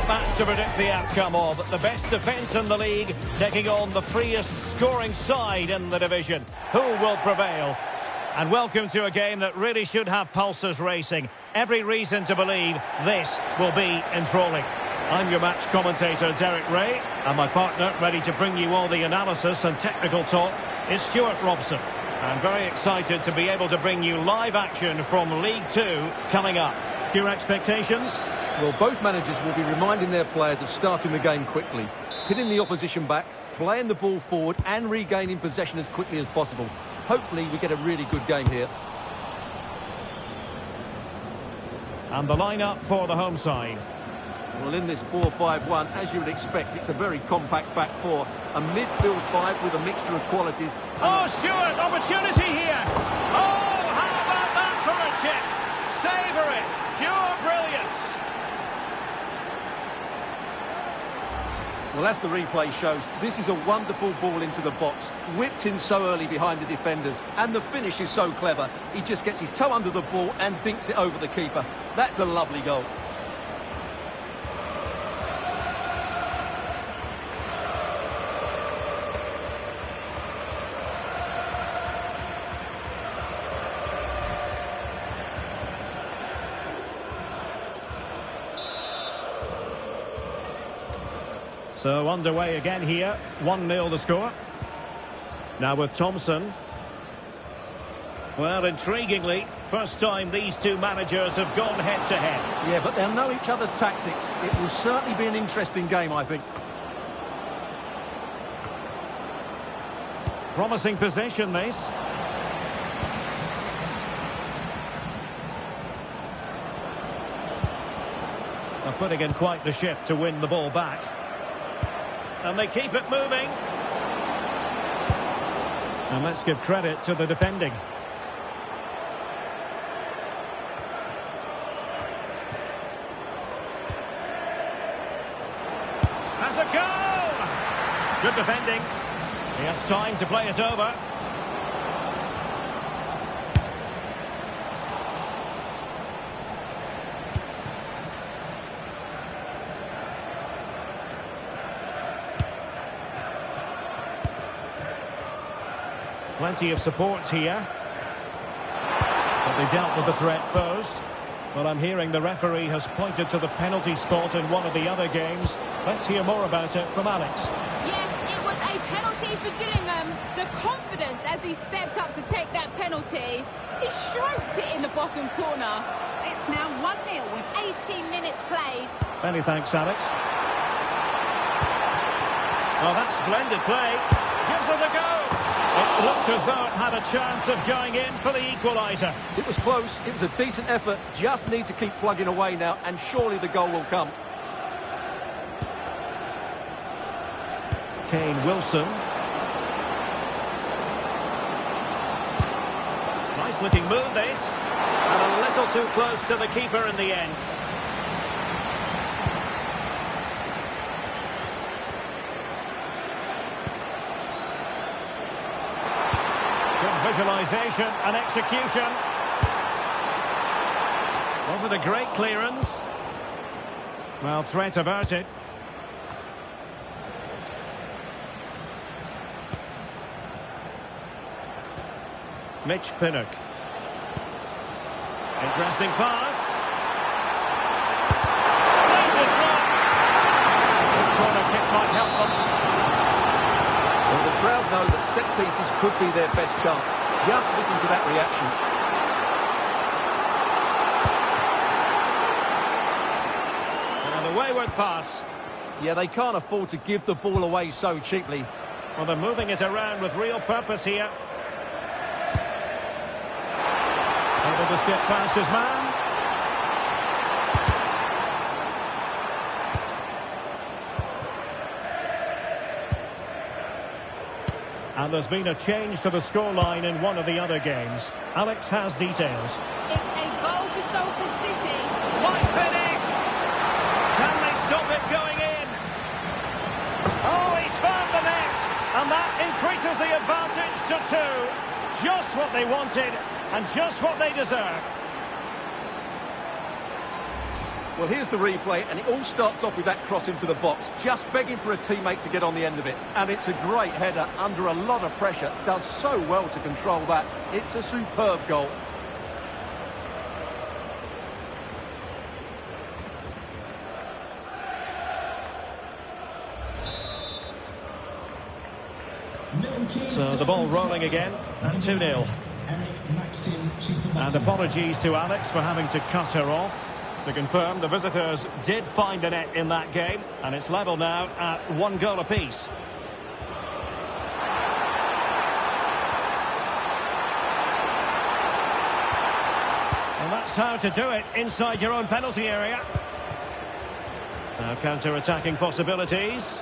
match to predict the outcome of. The best defence in the league taking on the freest scoring side in the division. Who will prevail? And welcome to a game that really should have pulses racing. Every reason to believe this will be enthralling. I'm your match commentator, Derek Ray, and my partner, ready to bring you all the analysis and technical talk, is Stuart Robson. I'm very excited to be able to bring you live action from League 2 coming up. Your expectations? Well, both managers will be reminding their players of starting the game quickly, pinning the opposition back, playing the ball forward and regaining possession as quickly as possible. Hopefully we get a really good game here. And the lineup for the home side. Well, in this 4-5-1, as you would expect, it's a very compact back four. A midfield five with a mixture of qualities. Oh, Stuart, opportunity here. Oh, how about that for a chip? Savour it. Pure brilliance. Well, as the replay shows, this is a wonderful ball into the box. Whipped in so early behind the defenders. And the finish is so clever. He just gets his toe under the ball and dinks it over the keeper. That's a lovely goal. So underway again here, 1-0 the score. Now with Thompson. Well, intriguingly, first time these two managers have gone head-to-head. Yeah, but they'll know each other's tactics. It will certainly be an interesting game, I think. Promising possession, this. They're putting in quite the shift to win the ball back. And they keep it moving. And let's give credit to the defending. Has a goal! Good defending. He has time to play it over. Plenty of support here. But they dealt with the threat posed. Well, I'm hearing the referee has pointed to the penalty spot in one of the other games. Let's hear more about it from Alex. Yes, it was a penalty for Gillingham. The confidence as he stepped up to take that penalty. He stroked it in the bottom corner. It's now 1-0 with 18 minutes played. Many thanks, Alex. Oh, that's splendid play. Gives it a go. It looked as though it had a chance of going in for the equaliser. It was close, it was a decent effort, just need to keep plugging away now, and surely the goal will come. Kane Wilson. Nice looking move, this. And a little too close to the keeper in the end. Visualisation and execution. Was it a great clearance? Well, threat averted. Mitch Pinnock. Interesting pass. Splendid block. This corner kick might help them. Well, the crowd know that set pieces could be their best chance. Just listen to that reaction. And a wayward pass. Yeah, they can't afford to give the ball away so cheaply. Well, they're moving it around with real purpose here. Able to skip past his man. And there's been a change to the scoreline in one of the other games. Alex has details. It's a goal for Salford City. White finish! Can they stop it going in? Oh, he's found the net! And that increases the advantage to 2. Just what they wanted and just what they deserve. Well, here's the replay, and it all starts off with that cross into the box, just begging for a teammate to get on the end of it. And it's a great header under a lot of pressure. Does so well to control that. It's a superb goal. So the ball rolling again at 2-0. And apologies to Alex for having to cut her off. To confirm, the visitors did find a net in that game, and it's level now at 1 goal apiece. And that's how to do it inside your own penalty area. Now counter-attacking possibilities.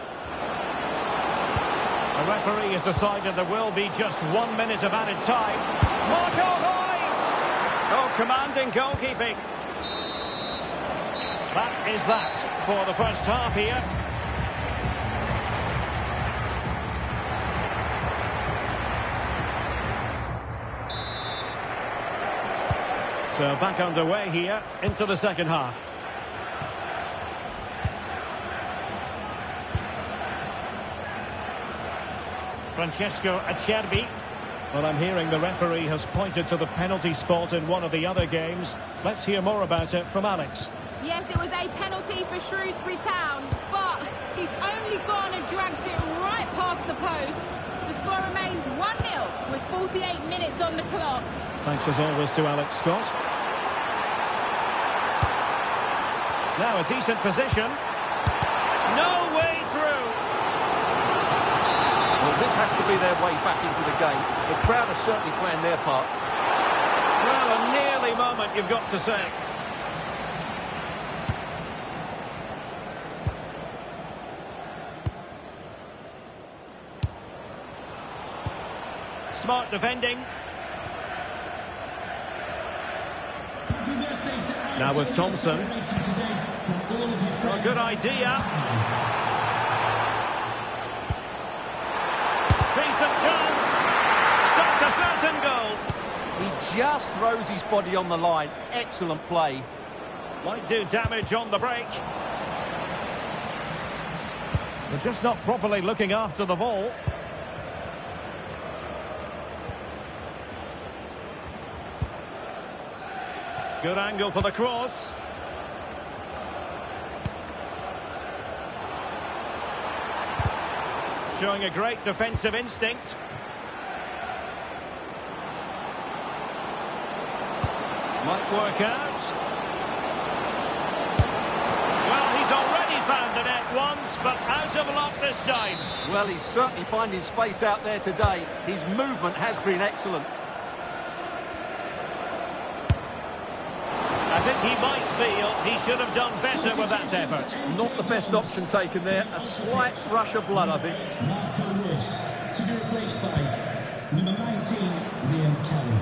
The referee has decided there will be just 1 minute of added time. Marco Reus! Oh, commanding goalkeeping. That is that for the first half here. So back underway here into the second half. Francesco Acerbi. Well, I'm hearing the referee has pointed to the penalty spot in one of the other games. Let's hear more about it from Alex. Yes, it was a penalty for Shrewsbury Town, but he's only gone and dragged it right past the post. The score remains 1-0 with 48 minutes on the clock. Thanks as always to Alex Scott. Now a decent position. No way through. Well, this has to be their way back into the game. The crowd are certainly playing their part. Well, a nearly moment, you've got to say. Smart defending. Now with Thompson. Well, good idea. Decent chance. Stopped a certain goal. He just throws his body on the line. Excellent play. Might do damage on the break. They're just not properly looking after the ball. Good angle for the cross. Showing a great defensive instinct. Might work out. Well, he's already found the net once, but out of luck this time. Well, he's certainly finding space out there today. His movement has been excellent. I think he might feel he should have done better with that effort. Not the best option taken there. A slight rush of blood, I think. Marco Reus to be replaced by number 19, Liam Kelly.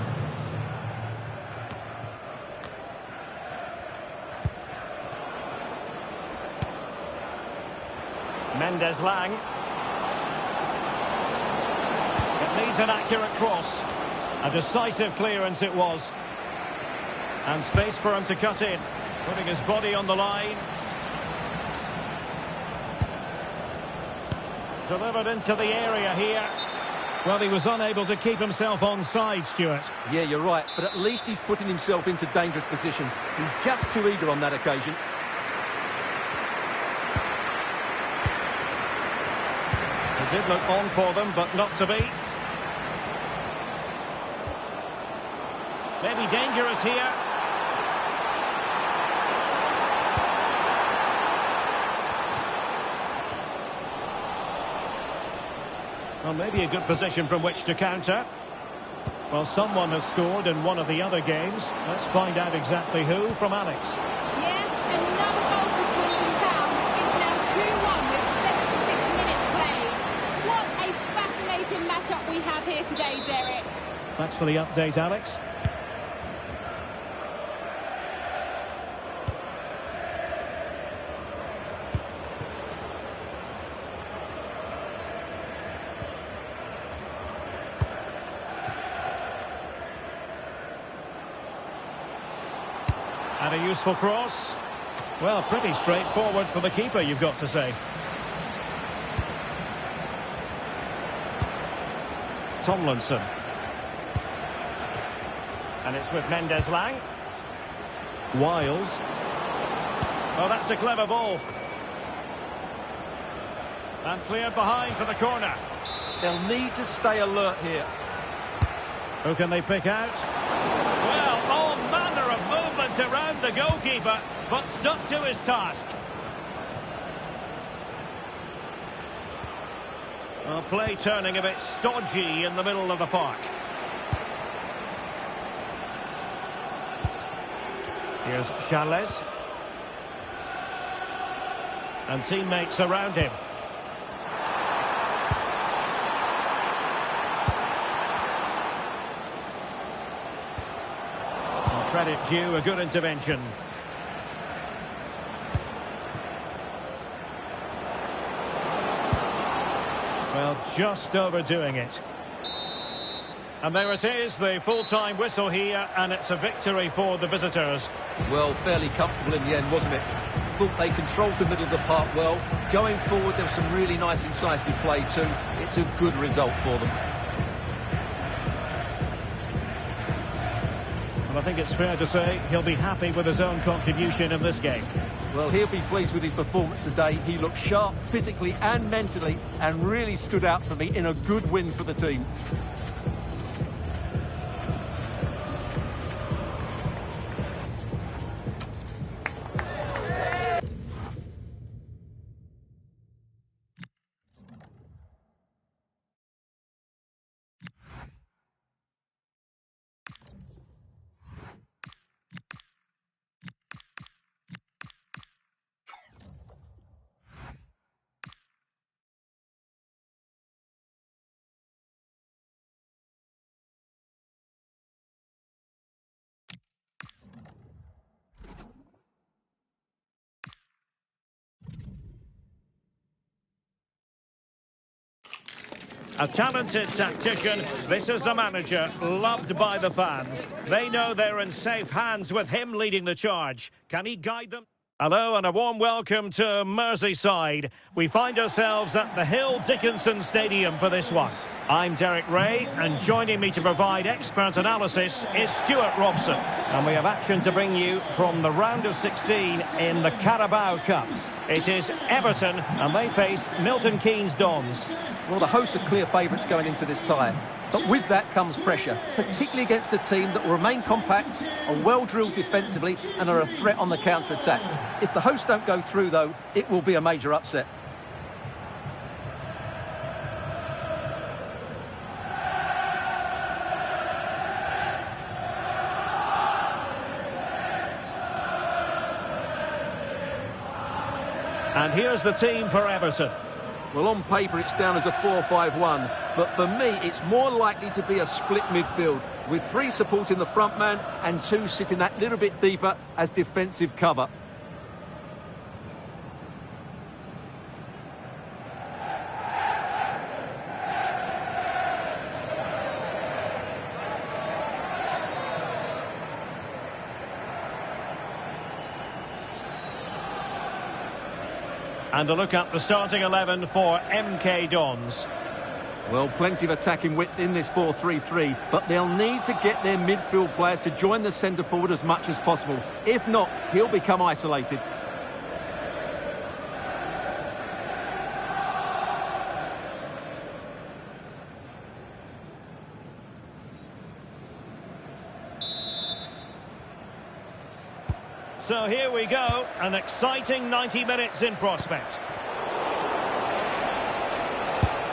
Mendes Lang. It needs an accurate cross. A decisive clearance it was. And space for him to cut in, putting his body on the line. Delivered into the area here. Well, he was unable to keep himself onside, Stuart. Yeah, you're right, but at least he's putting himself into dangerous positions. He's just too eager on that occasion. It did look on for them, but not to be. Maybe dangerous here. Well, maybe a good position from which to counter. Well, someone has scored in one of the other games. Let's find out exactly who from Alex. Yeah, another goal for Swindon Town. It's now 2-1 with 76 minutes played. What a fascinating matchup we have here today, Derek. Thanks for the update, Alex. And a useful cross. Well, pretty straightforward for the keeper, you've got to say. Tomlinson. And it's with Mendes-Lang. Wiles. Oh, that's a clever ball. And cleared behind for the corner. They'll need to stay alert here. Who can they pick out? Well, all manner of movement around the goalkeeper, but stuck to his task. Well, play turning a bit stodgy in the middle of the park. Here's Charles. And teammates around him. And credit due, a good intervention. Well, just overdoing it. And there it is, the full-time whistle here, and it's a victory for the visitors. Well, fairly comfortable in the end, wasn't it? Thought they controlled the middle of the park well. Going forward, there was some really nice incisive play too. It's a good result for them. Well, I think it's fair to say he'll be happy with his own contribution in this game. Well, he'll be pleased with his performance today. He looked sharp physically and mentally and really stood out for me in a good win for the team. A talented tactician, this is the manager, loved by the fans. They know they're in safe hands with him leading the charge. Can he guide them? Hello and a warm welcome to Merseyside. We find ourselves at the Hill Dickinson Stadium for this one. I'm Derek Ray, and joining me to provide expert analysis is Stuart Robson. And we have action to bring you from the round of 16 in the Carabao Cup. It is Everton, and they face Milton Keynes Dons. Well, the hosts are clear favourites going into this tie. But with that comes pressure, particularly against a team that will remain compact, are well-drilled defensively, and are a threat on the counter-attack. If the hosts don't go through, though, it will be a major upset. And here's the team for Everton. Well, on paper, it's down as a 4-5-1. But for me, it's more likely to be a split midfield, with 3 supporting the front man and 2 sitting that little bit deeper as defensive cover. And a look at the starting 11 for MK Dons. Well, plenty of attacking width in this 4-3-3, but they'll need to get their midfield players to join the centre forward as much as possible. If not, he'll become isolated. So here we go, an exciting 90 minutes in prospect.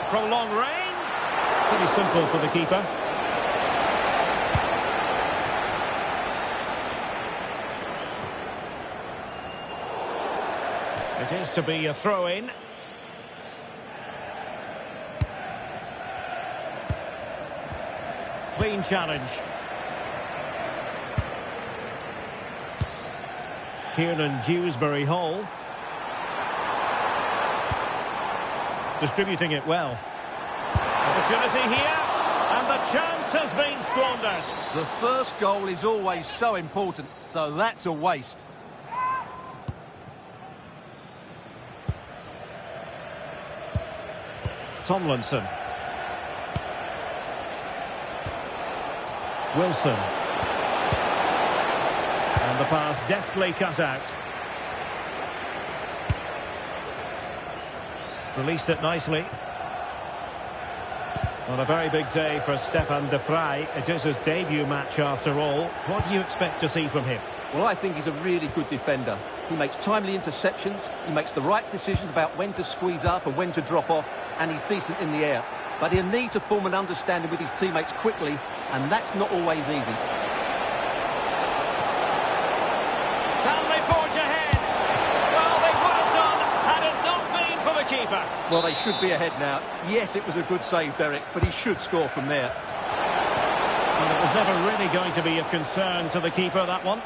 From long range, pretty simple for the keeper. It is to be a throw-in. Clean challenge. Kieran Dewsbury Hall. Distributing it well. Opportunity here, and the chance has been squandered. The first goal is always so important, so that's a waste. Tomlinson. Wilson. And the pass deftly cut out. Released it nicely. On a very big day for Stefan de Vrij. It is his debut match after all. What do you expect to see from him? Well, I think he's a really good defender. He makes timely interceptions, he makes the right decisions about when to squeeze up and when to drop off, and he's decent in the air. But he'll need to form an understanding with his teammates quickly, and that's not always easy. Can they forge ahead? Well, they would have done had it not been for the keeper. Well, they should be ahead now. Yes, it was a good save, Derek, but he should score from there. Well, it was never really going to be of concern to the keeper, that one.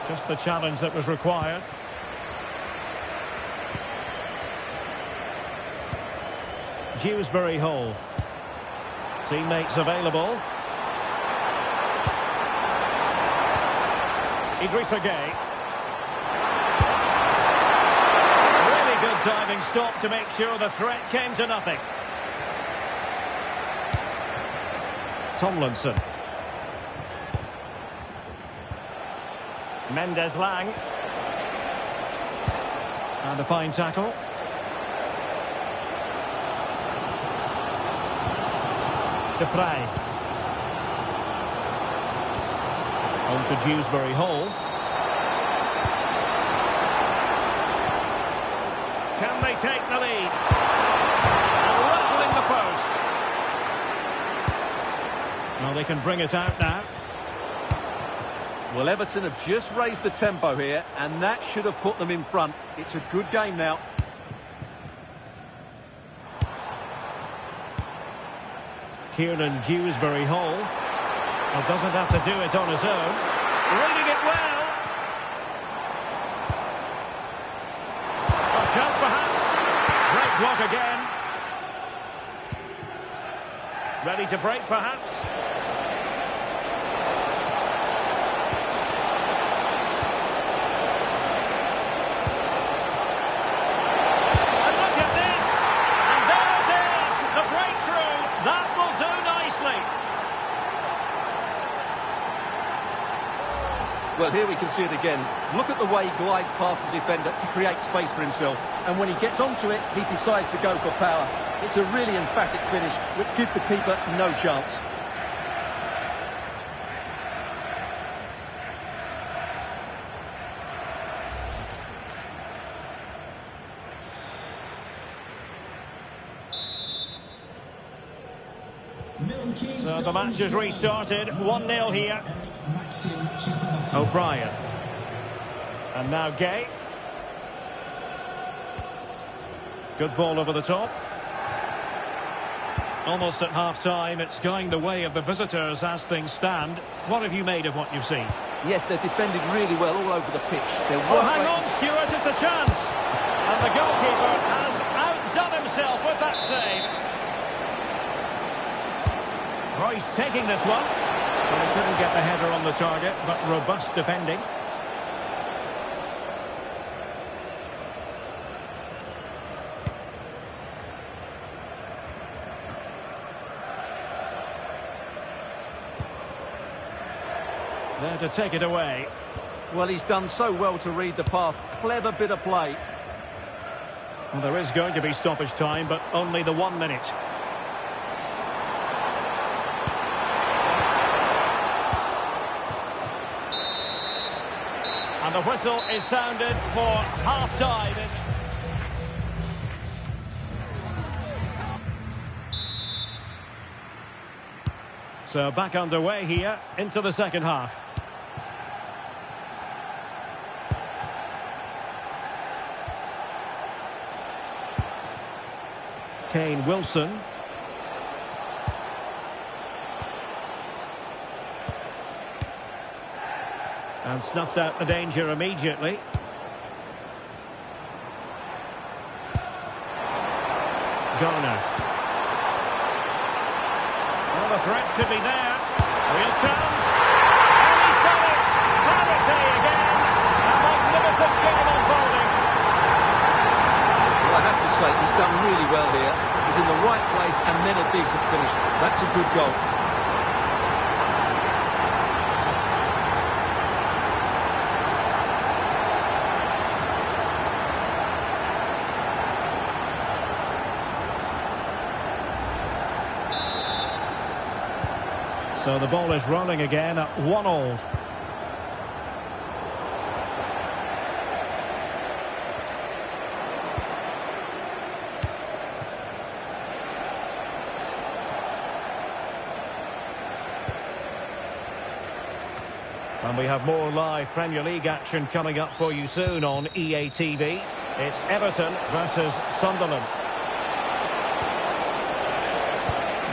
Just the challenge that was required. Dewsbury Hall. Teammates available. Idrissa Gueye. Really good diving stop to make sure the threat came to nothing. Tomlinson. Mendes Lang. And a fine tackle. De Vrij. On to Dewsbury Hall. Can they take the lead? And rattling the post. Well, they can bring it out now. Well, Everton have just raised the tempo here, and that should have put them in front. It's a good game now. Kieran Dewsbury Hall. Well, doesn't have to do it on his own. Reading it well. A chance perhaps. Great block again. Ready to break perhaps. And look at this. And there it is. The breakthrough. That will do nicely. Well, here we can see it again. Look at the way he glides past the defender to create space for himself. And when he gets onto it, he decides to go for power. It's a really emphatic finish, which gives the keeper no chance. So the match has restarted. 1-0 here. O'Brien. And now Gueye. Good ball over the top. Almost at half-time, it's going the way of the visitors as things stand. What have you made of what you've seen? Yes, they're defended really well all over the pitch. Oh, hang on, Stuart, it's a chance. And the goalkeeper has outdone himself with that save. Oh, he's taking this one. Well, he couldn't get the header on the target, but robust defending. There to take it away. Well, he's done so well to read the pass. Clever bit of play. Well, there is going to be stoppage time, but only the 1 minute. And the whistle is sounded for half-time. So back underway here into the second half. Kane Wilson. And snuffed out the danger immediately. Garner. Well, the threat could be there. Real chance. And he's done it. Parity again. A magnificent game unfolding. Well, I have to say, he's done really well here. He's in the right place and then a decent finish. That's a good goal. So the ball is rolling again at 1-1. And we have more live Premier League action coming up for you soon on EA TV. It's Everton versus Sunderland.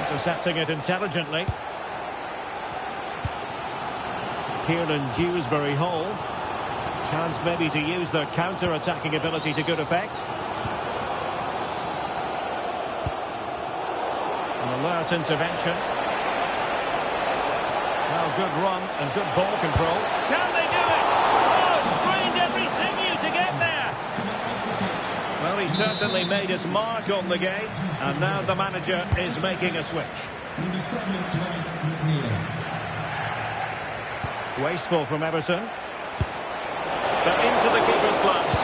Intercepting it intelligently. Kieran Dewsbury Hall. Chance maybe to use their counter-attacking ability to good effect. An alert intervention. Well, good run and good ball control. Can they do it? Oh, strained every sinew to get there. Well, he certainly made his mark on the game. And now the manager is making a switch. Number 7, Bine. Wasteful from Everton. But into the keeper's gloves.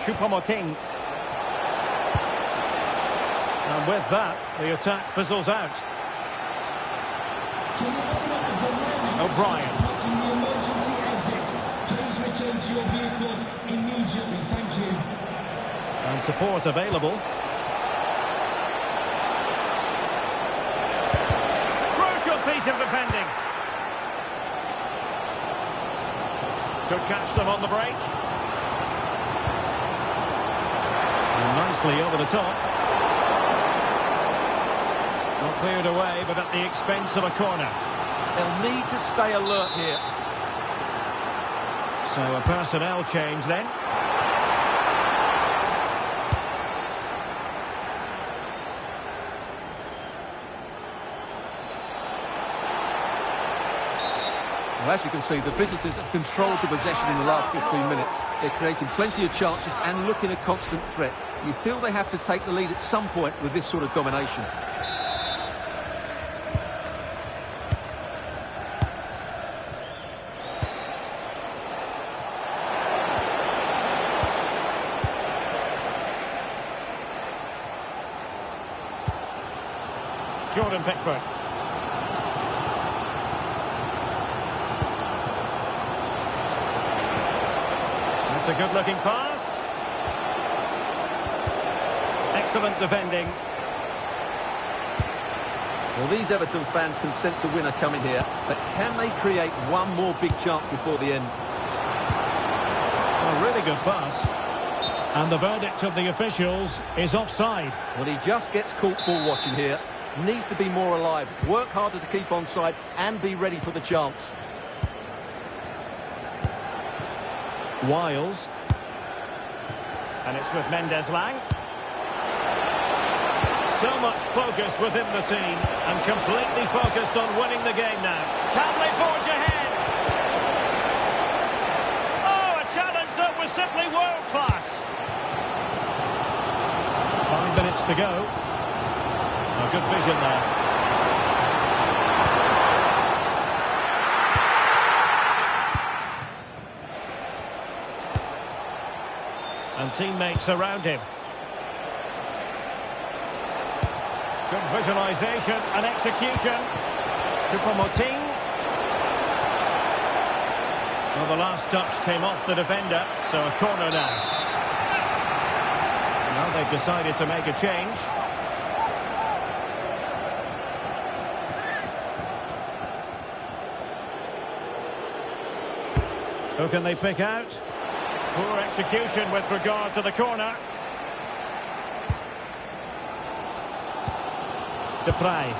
Choupo-Moting. And with that, the attack fizzles out. O'Brien. The emergency exit. Please return to your vehicle immediately. Thank you. And support available. Crucial piece of defending. Could catch them on the break. And nicely over the top. Not cleared away, but at the expense of a corner. They'll need to stay alert here. So a personnel change then. Well, as you can see, the visitors have controlled the possession in the last 15 minutes. They're creating plenty of chances and looking a constant threat. You feel they have to take the lead at some point with this sort of domination. Jordan Pickford. That's a good-looking pass. Excellent defending. Well, these Everton fans can sense a winner coming here, but can they create one more big chance before the end? A really good pass. And the verdict of the officials is offside. Well, he just gets caught ball watching here. Needs to be more alive, work harder to keep onside and be ready for the chance. Wiles. And it's with Mendes-Lang. So much focus within the team and completely focused on winning the game now. Can they forge ahead? Oh, a challenge that was simply world-class. 5 minutes to go. A good vision there. And teammates around him. Good visualisation and execution. Choupo-Moting. Well, the last touch came off the defender, so a corner now. Now they've decided to make a change. Who can they pick out? Poor execution with regard to the corner. De Vrij.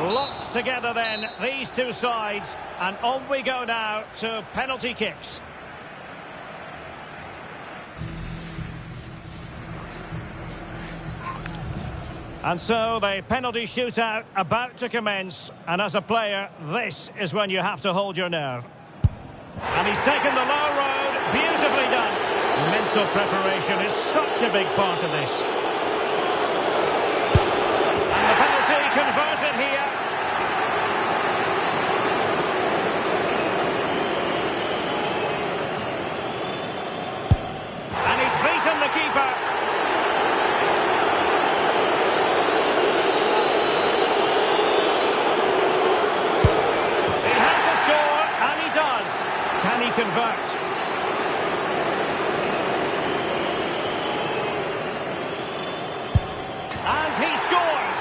Locked together then, these two sides. And on we go now to penalty kicks. And so the penalty shootout about to commence. And as a player, this is when you have to hold your nerve. And he's taken the low road. Beautifully done. Mental preparation is such a big part of this. And the penalty converted here. And he's beaten the keeper. Can he convert? And he scores!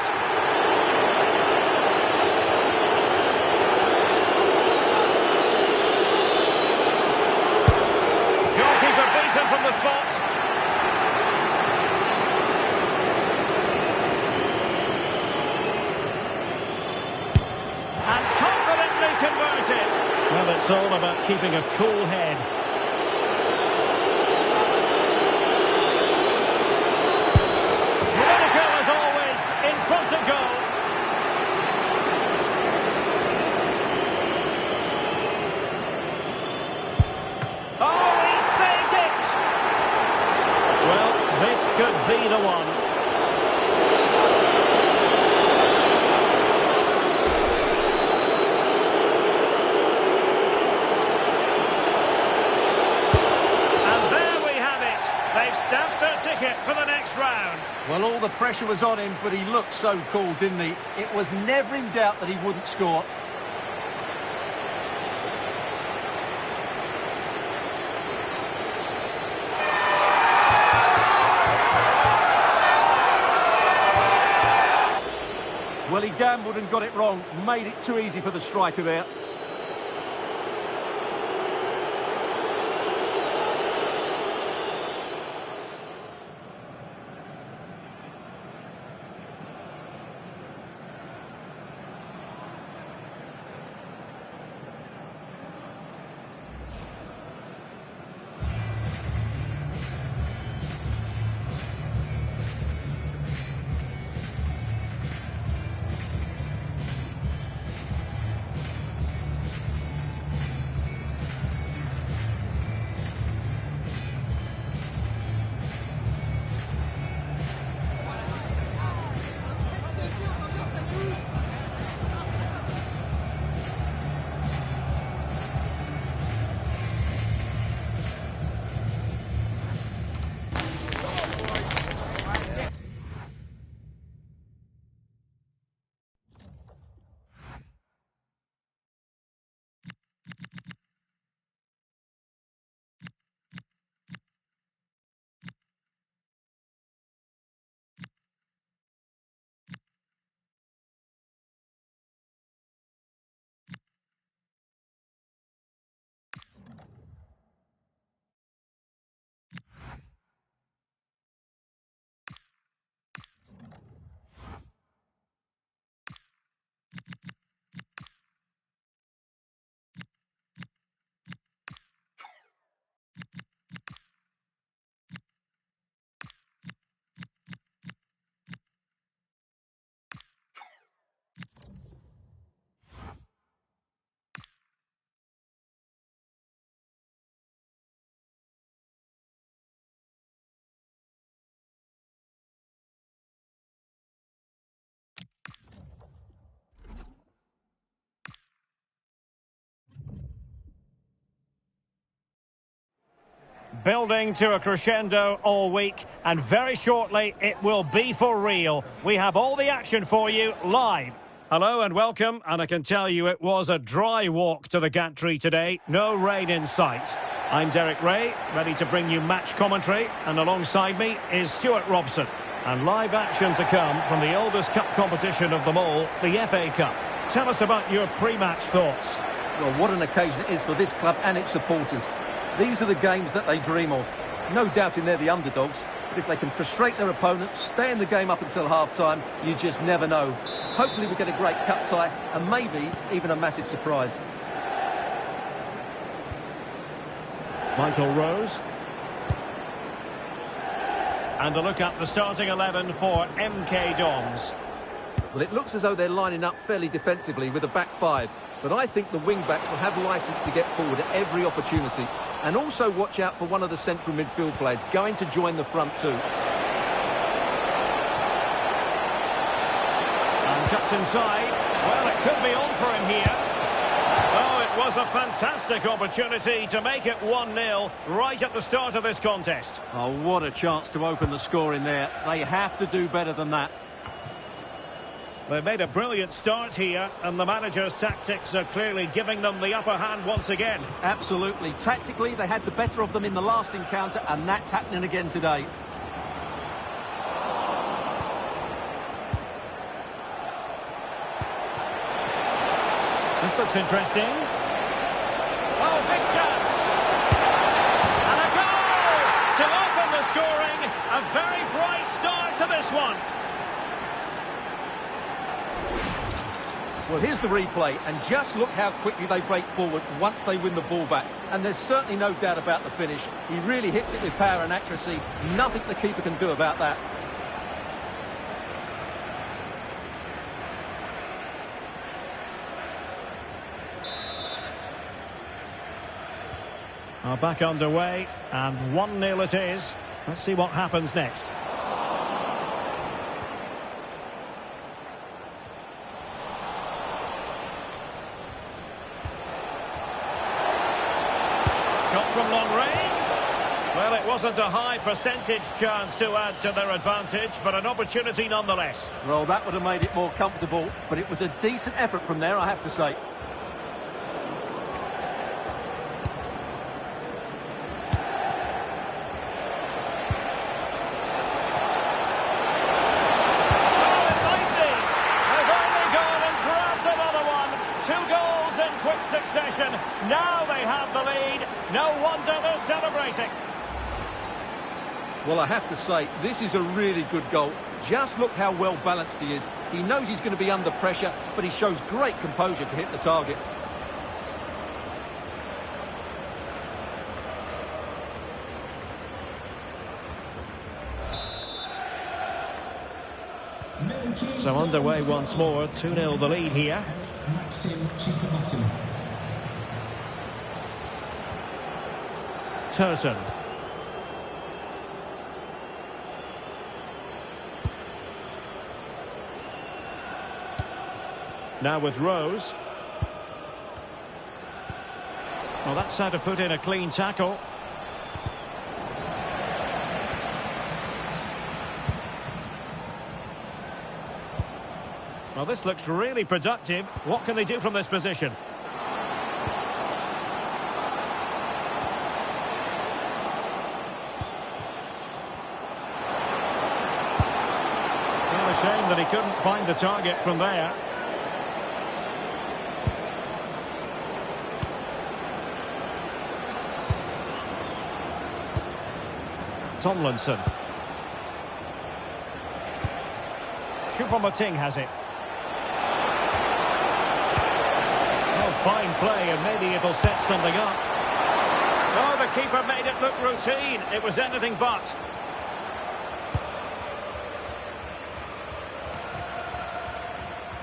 Goalkeeper beaten from the spot. And confidently converted. Well, it's all about keeping a cool head. Critical as always, in front of goal. Oh, he saved it! Well, this could be the one. Stamped their ticket for the next round. Well, all the pressure was on him, but he looked so cool, didn't he? It was never in doubt that he wouldn't score. Well, he gambled and got it wrong. Made it too easy for the striker there. Building to a crescendo all week, and very shortly it will be for real. We have all the action for you live. Hello and welcome, and I can tell you it was a dry walk to the gantry today. No rain in sight. I'm Derek Ray, ready to bring you match commentary, and alongside me is Stuart Robson. And live action to come from the oldest cup competition of them all, the FA Cup. Tell us about your pre-match thoughts. Well, what an occasion it is for this club and its supporters. These are the games that they dream of. No doubting they're the underdogs, but if they can frustrate their opponents, stay in the game up until half-time, you just never know. Hopefully we get a great cup tie and maybe even a massive surprise. Michael Rose. And a look at the starting 11 for MK Dons. Well, it looks as though they're lining up fairly defensively with a back five, but I think the wing-backs will have licence to get forward at every opportunity. And also watch out for one of the central midfield players going to join the front two. And cuts inside. Well, it could be on for him here. Oh, it was a fantastic opportunity to make it 1-0 right at the start of this contest. Oh, what a chance to open the score in there. They have to do better than that. They've made a brilliant start here, and the manager's tactics are clearly giving them the upper hand once again. Absolutely. Tactically, they had the better of them in the last encounter, and that's happening again today. This looks interesting. Oh, big chance! And a goal to open the scoring. A very bright start to this one. Well, here's the replay, and just look how quickly they break forward once they win the ball back. And there's certainly no doubt about the finish. He really hits it with power and accuracy. Nothing the keeper can do about that. Back underway, and 1-0 it is. Let's see what happens next. Shot from long range. Well, it wasn't a high percentage chance to add to their advantage, but an opportunity nonetheless. Well, that would have made it more comfortable, but it was a decent effort from there, I have to say. Succession. Now they have the lead. No wonder they're celebrating. Well, I have to say, this is a really good goal. Just look how well balanced he is. He knows he's going to be under pressure, but he shows great composure to hit the target. So underway once more. 2-0 the lead here. Turton. Now with Rose. Well, that's how to put in a clean tackle. Well, this looks really productive. What can they do from this position? Well, a shame that he couldn't find the target from there. Tomlinson. echipa+meciuri has it. Fine play, and maybe it'll set something up. Oh, the keeper made it look routine. It was anything but.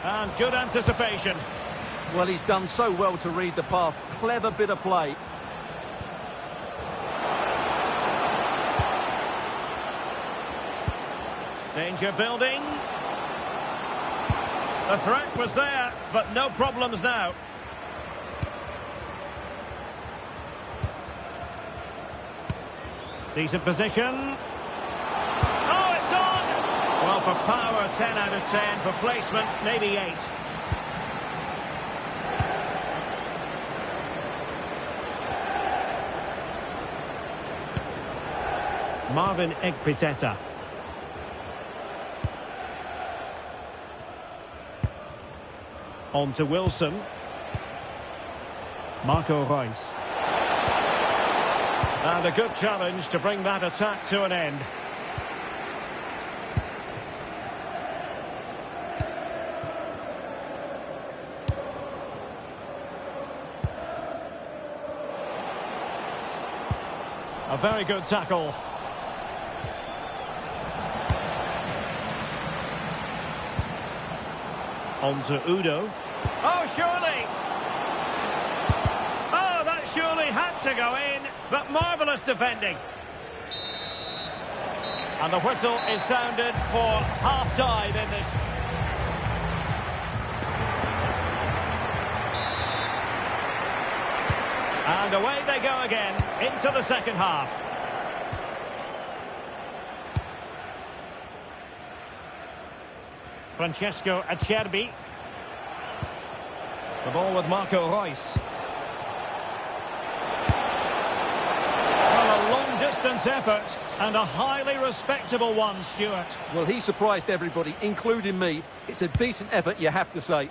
And good anticipation. Well, he's done so well to read the pass. Clever bit of play. Danger building. The threat was there, but no problems now. Decent position. Oh, it's on! Well, for power, 10 out of 10. For placement, maybe 8. Marvin Ekpiteta. On to Wilson. Marco Reus. And a good challenge to bring that attack to an end. A very good tackle. On to Udo. Oh, surely! Oh, that surely had to go in, but marvellous defending. And the whistle is sounded for half-time in this. And away they go again, into the second half. Francesco Acerbi. The ball with Marco Reus. Well, a long-distance effort and a highly respectable one, Stuart. Well, he surprised everybody, including me. It's a decent effort, you have to say.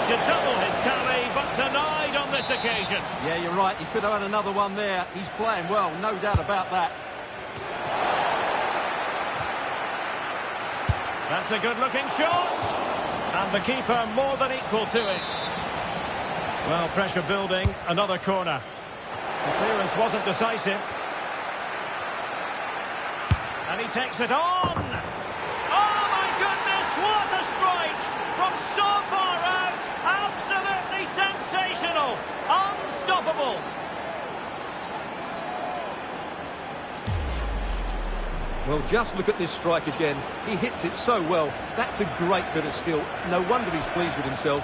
To double his tally, but denied on this occasion. Yeah, you're right. He could have had another one there. He's playing well, no doubt about that. That's a good-looking shot. And the keeper more than equal to it. Well, pressure building. Another corner. The clearance wasn't decisive. And he takes it on. Oh, my goodness, what a strike from so far out. Absolutely sensational. Unstoppable. Well, just look at this strike again. He hits it so well. That's a great bit of skill. No wonder he's pleased with himself.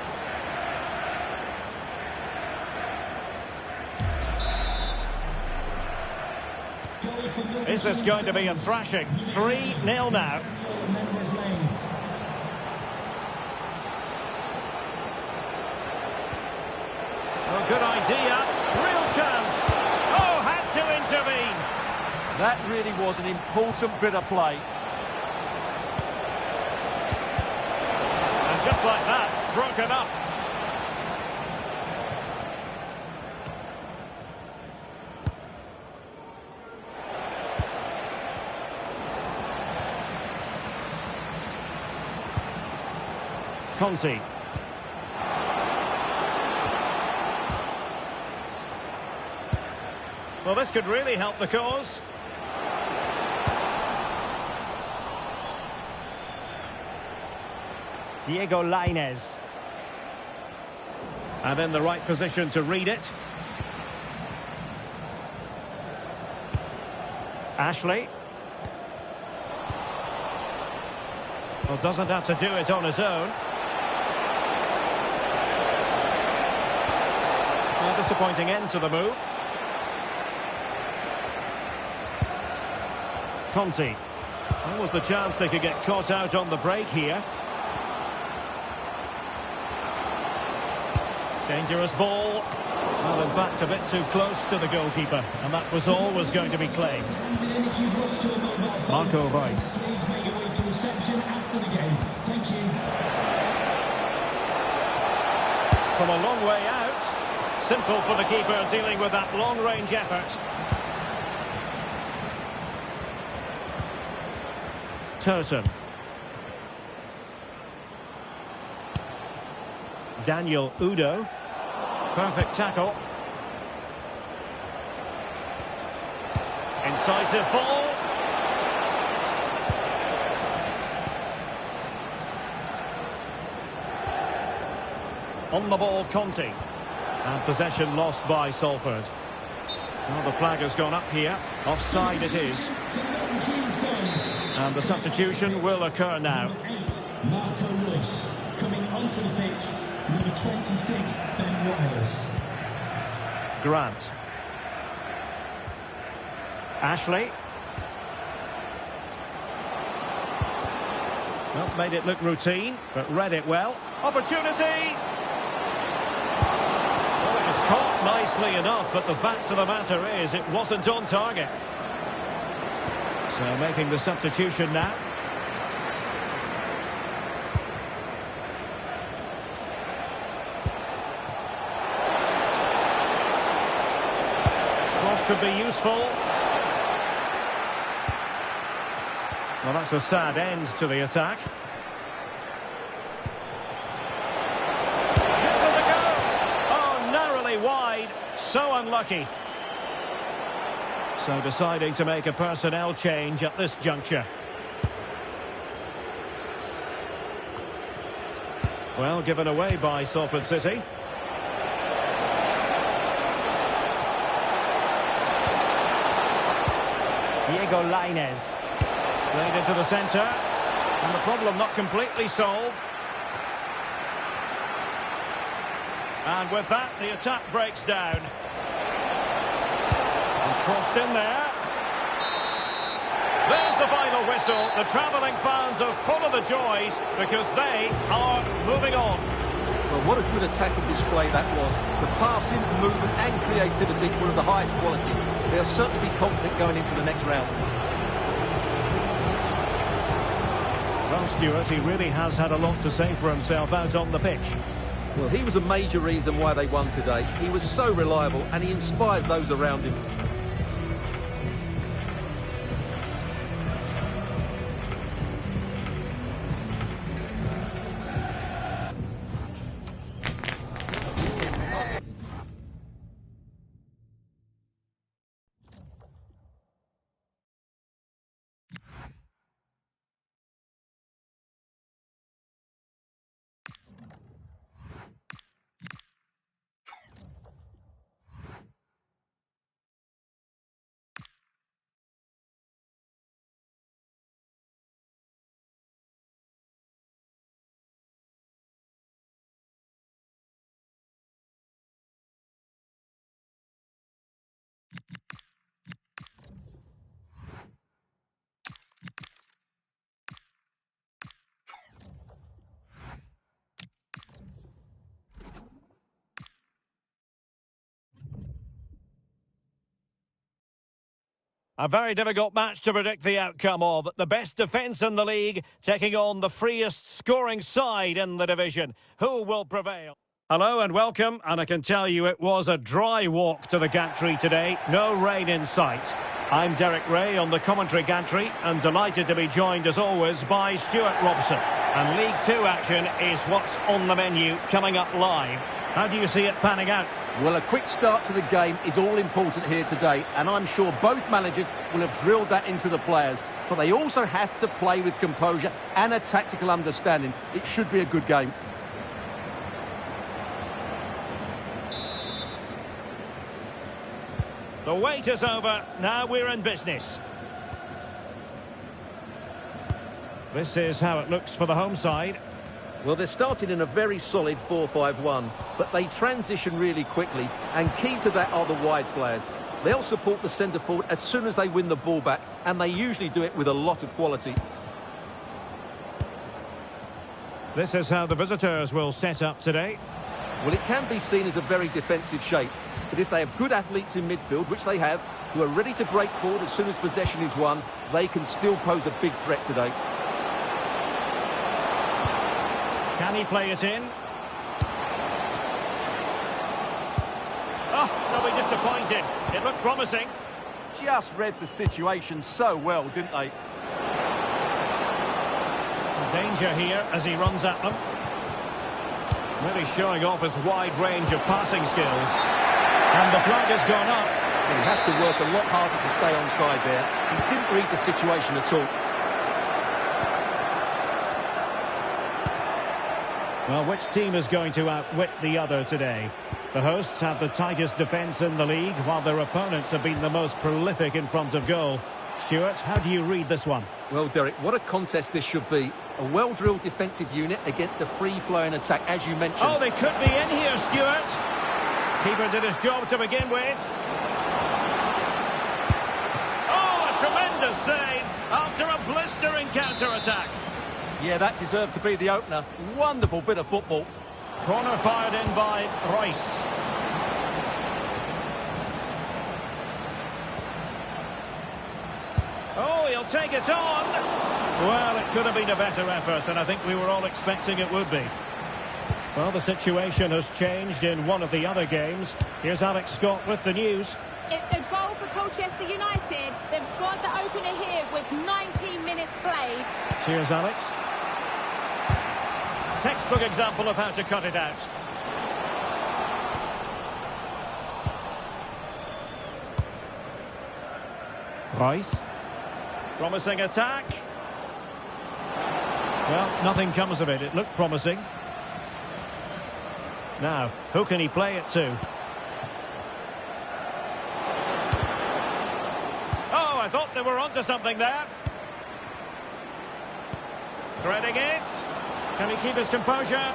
Is this going to be a thrashing? 3-0 now. Oh, good idea. Real chance. Oh, had to intervene. That really was an important bit of play. And just like that, broken up. Conti. Well, this could really help the cause. Diego Lainez. And in the right position to read it. Ashley. Well, doesn't have to do it on his own. A disappointing end to the move. Conti. What was the chance they could get caught out on the break here? Dangerous ball. Well, in fact, a bit too close to the goalkeeper. And that was always going to be claimed. Marco Reus. Please make your way to reception after the game. Thank you. From a long way out. Simple for the keeper dealing with that long-range effort. Turton. Daniel Udo. Perfect tackle. Incisive ball. On the ball, Conti. And possession lost by Salford. Well, the flag has gone up here. Offside it is. And the substitution will occur now. Number 8, Marco Reus. Coming onto the pitch, number 26, Ben Wiles. Grant. Ashley. Well, made it look routine, but read it well. Opportunity! Well, it was caught nicely enough, but the fact of the matter is it wasn't on target. So making the substitution now. Cross could be useful. Well, that's a sad end to the attack. so unlucky. So deciding to make a personnel change at this juncture. Well, given away by Salford City. Diego Lainez. Played into the centre. And the problem not completely solved. And with that, the attack breaks down. And crossed in there. There's the final whistle. The travelling fans are full of the joys because they are moving on. Well, what a good attacking display that was. The passing, movement and creativity were of the highest quality. They'll certainly be confident going into the next round. Well, Stuart, he really has had a lot to say for himself out on the pitch. Well, he was a major reason why they won today. He was so reliable and he inspires those around him. A very difficult match to predict the outcome of. The best defence in the league taking on the freest scoring side in the division. Who will prevail? Hello and welcome, and I can tell you it was a dry walk to the gantry today. No rain in sight. I'm Derek Ray on the commentary gantry and delighted to be joined as always by Stuart Robson. And League 2 action is what's on the menu coming up live. How do you see it panning out? Well, a quick start to the game is all important here today, and I'm sure both managers will have drilled that into the players. But they also have to play with composure and a tactical understanding. It should be a good game. The wait is over. Now we're in business. This is how it looks for the home side. Well, they're starting in a very solid 4-5-1, but they transition really quickly, and key to that are the wide players. They'll support the centre forward as soon as they win the ball back, and they usually do it with a lot of quality. This is how the visitors will set up today. Well, it can be seen as a very defensive shape, but if they have good athletes in midfield, which they have, who are ready to break forward as soon as possession is won, they can still pose a big threat today. Can he play it in? Oh, they'll be disappointed. It looked promising. Just read the situation so well, didn't they? Danger here as he runs at them. Really showing off his wide range of passing skills. And the flag has gone up. He has to work a lot harder to stay onside there. He didn't read the situation at all. Well, which team is going to outwit the other today? The hosts have the tightest defence in the league, while their opponents have been the most prolific in front of goal. Stuart, how do you read this one? Well, Derek, what a contest this should be. A well-drilled defensive unit against a free-flowing attack, as you mentioned. Oh, they could be in here, Stuart. Keeper did his job to begin with. Oh, a tremendous save after a blistering counter-attack. Yeah, that deserved to be the opener. Wonderful bit of football. Corner fired in by Royce. Oh, he'll take it on. Well, it could have been a better effort, and I think we were all expecting it would be. Well, the situation has changed in one of the other games. Here's Alex Scott with the news. It's a goal for Colchester United. They've scored the opener here with 19 minutes played. Cheers, Alex. Textbook example of how to cut it out. Rice. Promising attack. Well, nothing comes of it. It looked promising. Now, who can he play it to? Oh, I thought they were onto something there. Threading it. Can he keep his composure?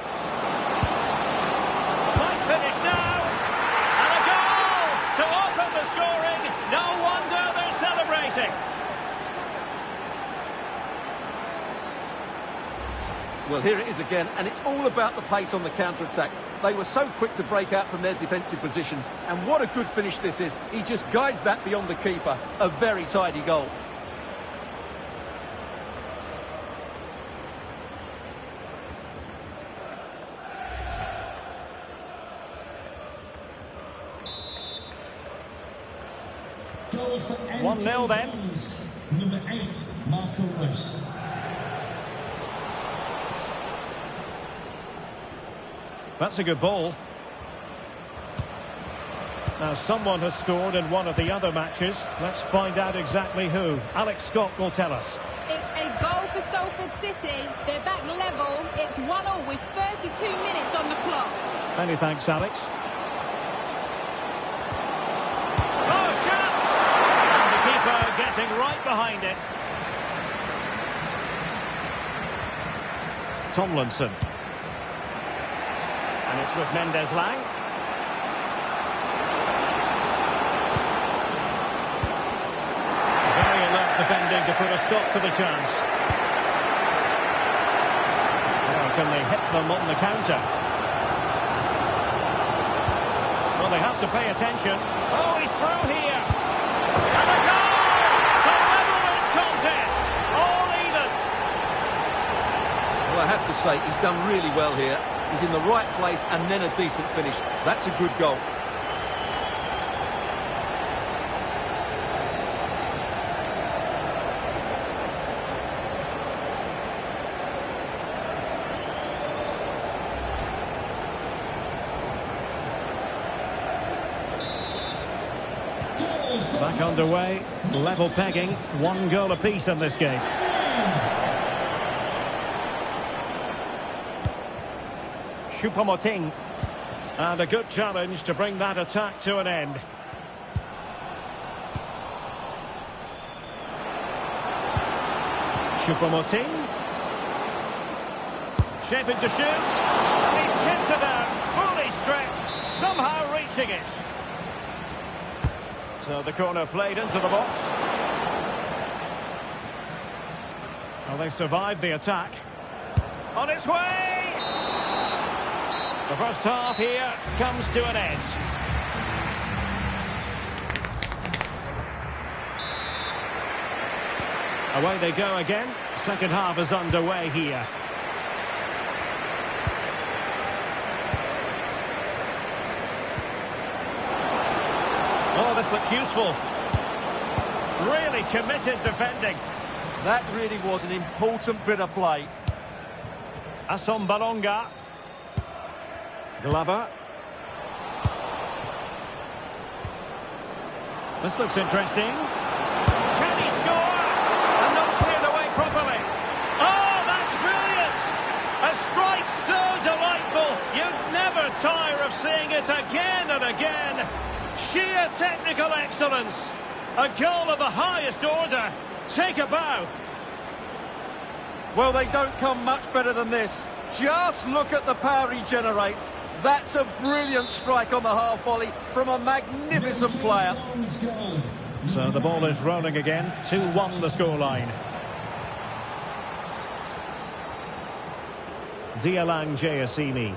Might finish now. And a goal to open the scoring. No wonder they're celebrating. Well, here it is again, and it's all about the pace on the counter-attack. They were so quick to break out from their defensive positions. And what a good finish this is. He just guides that beyond the keeper. A very tidy goal. Goal for 1-0 then. Number 8, Marco Reus. That's a good ball. Now, someone has scored in one of the other matches. Let's find out exactly who. Alex Scott will tell us. It's a goal for Salford City. They're back level. It's 1-1 with 32 minutes on the clock. Many thanks, Alex. Oh, chance! And the keeper getting right behind it. Tomlinson. And it's with Mendes-Lang. Very alert defending to put a stop to the chance. Now, can they hit them on the counter? Well, they have to pay attention. Oh, he's through here. And a goal to level this contest. All even. Well, I have to say, he's done really well here. He's in the right place and then a decent finish. That's a good goal. Back underway, level pegging, 1 goal apiece in this game. Choupo-Moting. And a good challenge to bring that attack to an end. Choupo-Moting. Shaping to shoot. He's kept it out, fully stretched, somehow reaching it. So the corner played into the box. Well, they survived the attack. On its way! The first half here comes to an end. Away they go again. Second half is underway here. Oh, this looks useful. Really committed defending. That really was an important bit of play. Assombalonga. Glover. This looks interesting. Can he score? And not cleared away properly. Oh, that's brilliant! A strike so delightful. You'd never tire of seeing it again and again. Sheer technical excellence. A goal of the highest order. Take a bow. Well, they don't come much better than this. Just look at the power he generates. That's a brilliant strike on the half volley from a magnificent player. So the ball is rolling again. 2-1 the scoreline. Dialang Jayasini.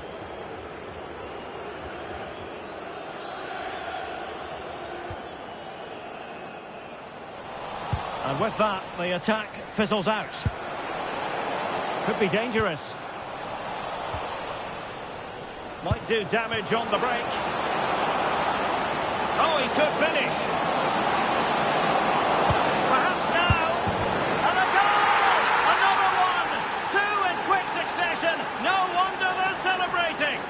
And with that, the attack fizzles out. Could be dangerous. Might do damage on the break. Oh, he could finish. Perhaps now. And a goal! Another one! 2 in quick succession. No wonder they're celebrating.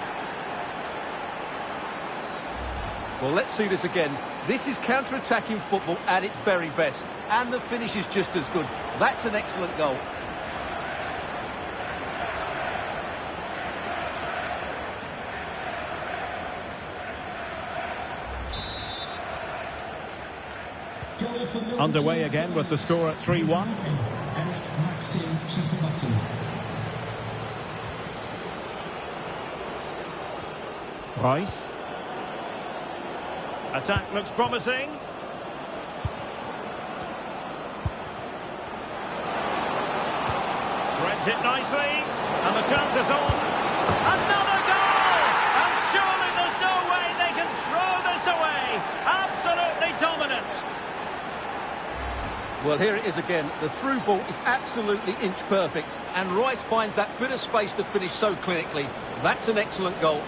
Well, let's see this again. This is counter-attacking football at its very best. And the finish is just as good. That's an excellent goal. Underway again with the score at 3-1. Rice. Attack looks promising. Threads it nicely. And the chance is on. Another goal! And surely there's no way they can throw this away. Absolutely dominant. Well, here it is again. The through ball is absolutely inch perfect. And Rice finds that bit of space to finish so clinically. That's an excellent goal.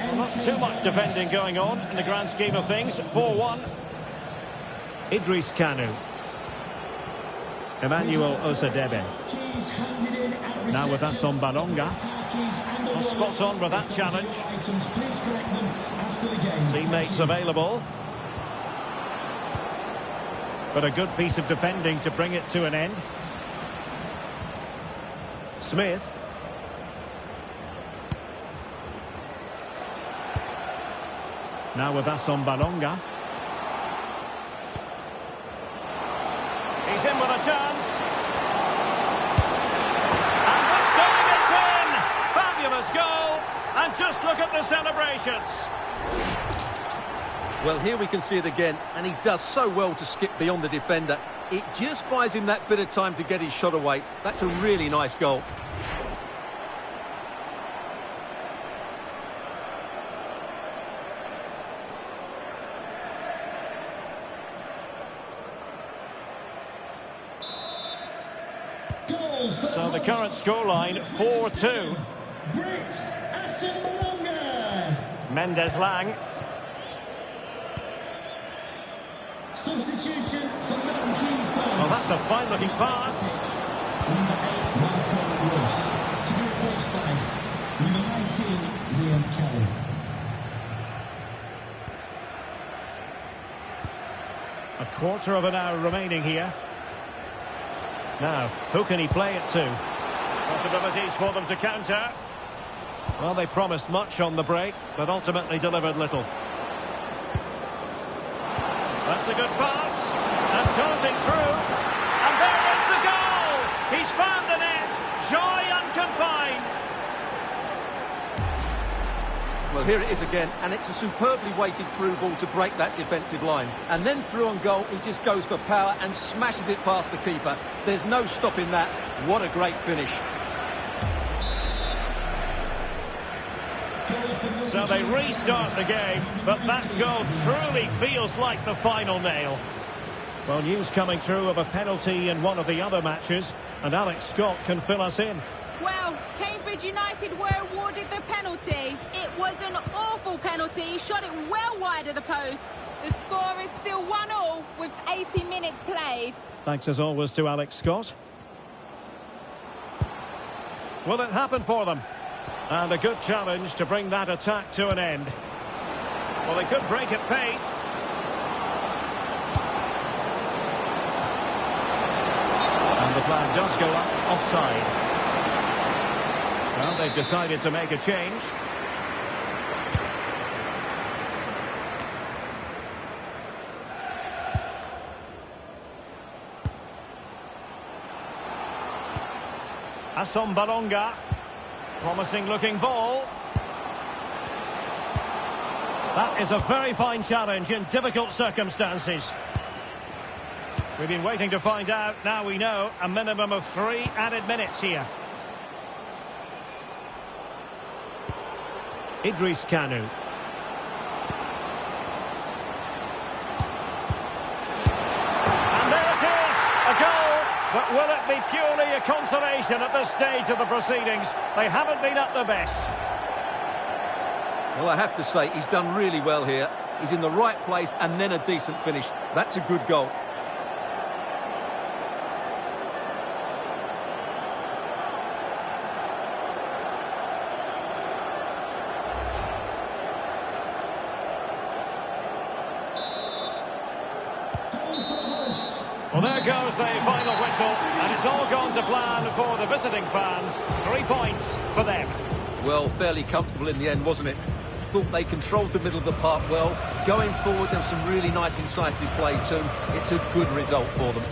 Well, not too much defending going on in the grand scheme of things. 4-1. Idris Kanu. Emmanuel Osadebe. Now with us on Balonga. Well, spot on with that challenge. Teammates available. But a good piece of defending to bring it to an end. Smith. Now with us on Balonga. He's in with a chance. And this time it's in! Fabulous goal. And just look at the celebrations. Well, here we can see it again. And he does so well to skip beyond the defender. It just buys him that bit of time to get his shot away. That's a really nice goal. So the current scoreline, 4-2. Mendes Lang. Substitution for Milton Keynes. Well, that's a fine-looking pass. Number 8, Marco Ross. To be replaced by number 19, Liam Kelly. A quarter of an hour remaining here. Now, who can he play it to? Possibilities for them to counter. Well, they promised much on the break, but ultimately delivered little. That's a good pass. And tossing through. And there is the goal! He's found the net. Joy unconfined. Well, here it is again, and it's a superbly weighted through ball to break that defensive line. And then through on goal, he just goes for power and smashes it past the keeper. There's no stopping that. What a great finish. So they restart the game, but that goal truly feels like the final nail. Well, news coming through of a penalty in one of the other matches, and Alex Scott can fill us in. Well, Cambridge United were awarded the penalty. It was an awful penalty. He shot it well wide of the post. The score is still 1-1 with 80 minutes played. Thanks as always to Alex Scott. Will it happen for them? And a good challenge to bring that attack to an end. Well, they could break at pace. And the flag does go up offside. Well, they've decided to make a change. Hassan Balonga. Promising looking ball. That is a very fine challenge in difficult circumstances. We've been waiting to find out. Now we know a minimum of 3 added minutes here. Idris Kanu. And there it is, a goal. But will it be purely a consolation at this stage of the proceedings? They haven't been at their best. Well, I have to say, he's done really well here. He's in the right place and then a decent finish. That's a good goal. Well, there goes the final whistle, and it's all gone to plan for the visiting fans. 3 points for them. Well, fairly comfortable in the end, wasn't it? Thought they controlled the middle of the park well. Going forward, there was some really nice incisive play too. It's a good result for them.